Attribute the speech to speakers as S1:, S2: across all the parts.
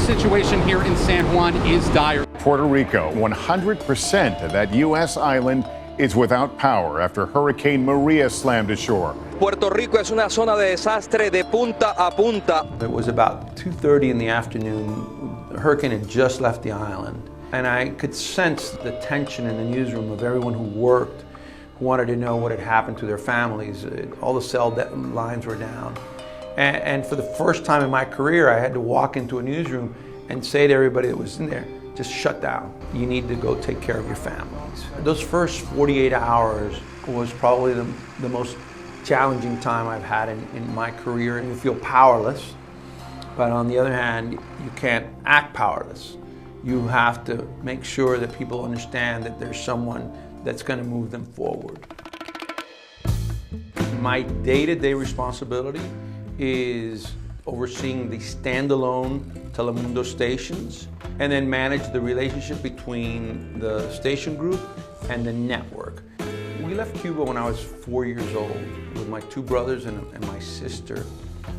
S1: situation here in San Juan is dire.
S2: Puerto Rico, 100% of that U.S. island is without power after Hurricane Maria slammed ashore.
S3: Puerto Rico es una zona de desastre de punta a punta.
S4: It was about 2:30 in the afternoon. The hurricane had just left the island, and I could sense the tension in the newsroom of everyone who worked, who wanted to know what had happened to their families. All the cell lines were down. And for the first time in my career, I had to walk into a newsroom and say to everybody that was in there, just shut down. You need to go take care of your families. Those first 48 hours was probably the most challenging time I've had in my career. And you feel powerless, but on the other hand, you can't act powerless. You have to make sure that people understand that there's someone that's going to move them forward. My day-to-day responsibility is overseeing the standalone Telemundo stations and then manage the relationship between the station group and the network. We left Cuba when I was 4 years old with my two brothers and my sister.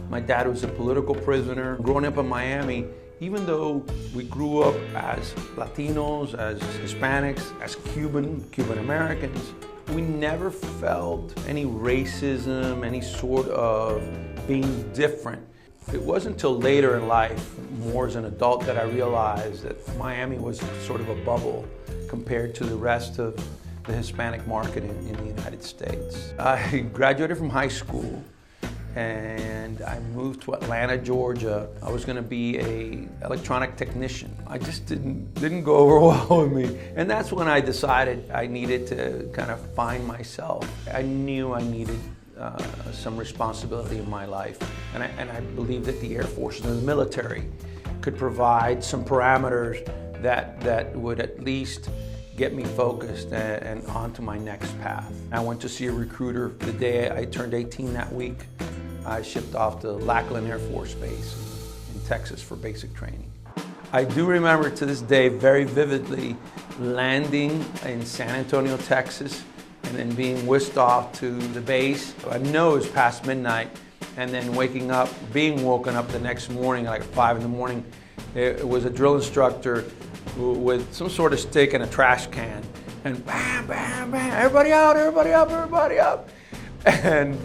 S4: My dad was a political prisoner. Growing up in Miami, even though we grew up as Latinos, as Hispanics, as Cuban Americans, we never felt any racism, any sort of being different. It wasn't until later in life, more as an adult, that I realized that Miami was sort of a bubble compared to the rest of the Hispanic market in the United States. I graduated from high school and I moved to Atlanta, Georgia. I was going to be an electronic technician. I just didn't go over well with me. And that's when I decided I needed to kind of find myself. I knew I needed some responsibility in my life. And I believed that the Air Force and the military could provide some parameters that would at least get me focused and onto my next path. I went to see a recruiter the day I turned 18 that week. I shipped off to Lackland Air Force Base in Texas for basic training. I do remember to this day very vividly landing in San Antonio, Texas, and then being whisked off to the base. I know it was past midnight, and then being woken up the next morning, like 5 in the morning. It was a drill instructor with some sort of stick and a trash can, and bam, bam, bam, everybody out, everybody up, everybody up. And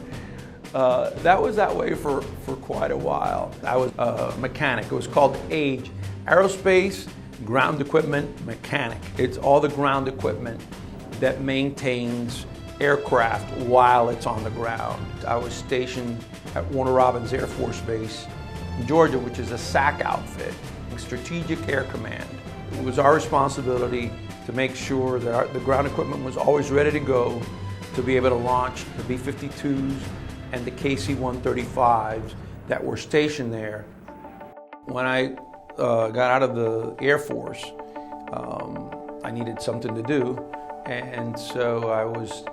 S4: that was that way for quite a while. I was a mechanic. It was called AGE, Aerospace Ground Equipment Mechanic. It's all the ground equipment that maintains aircraft while it's on the ground. I was stationed at Warner Robins Air Force Base in Georgia, which is a SAC outfit, Strategic Air Command. It was our responsibility to make sure that the ground equipment was always ready to go to be able to launch the B-52s and the KC-135s that were stationed there. When I got out of the Air Force, I needed something to do, and so I was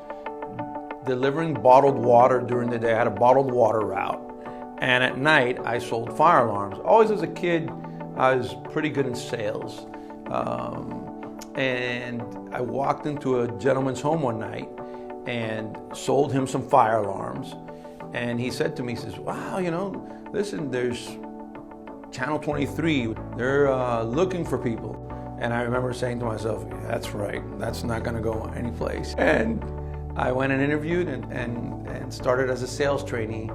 S4: delivering bottled water during the day. I had a bottled water route, and at night I sold fire alarms. Always as a kid, I was pretty good in sales. And I walked into a gentleman's home one night and sold him some fire alarms. And he said to me, he says, wow, listen, there's Channel 23, they're looking for people. And I remember saying to myself, that's right, that's not gonna go anyplace. And I went and interviewed and started as a sales trainee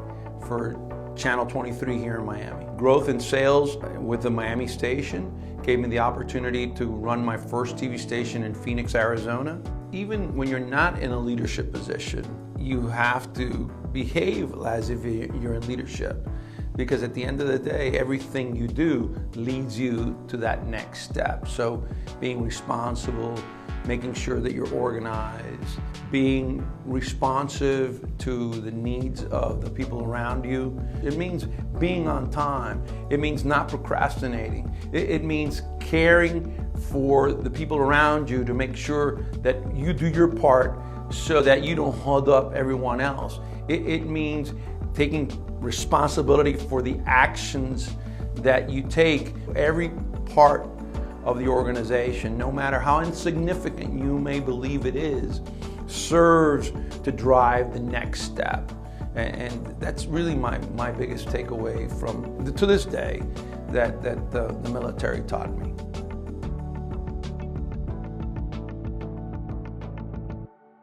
S4: for Channel 23 here in Miami. Growth in sales with the Miami station gave me the opportunity to run my first TV station in Phoenix, Arizona. Even when you're not in a leadership position, you have to behave as if you're in leadership. Because at the end of the day, everything you do leads you to that next step. So being responsible, making sure that you're organized, being responsive to the needs of the people around you. It means being on time. It means not procrastinating. It means caring for the people around you to make sure that you do your part so that you don't hold up everyone else. It means taking responsibility for the actions that you take. Every part of the organization, no matter how insignificant you may believe it is, serves to drive the next step. And that's really my biggest takeaway from, to this day, that the military taught me.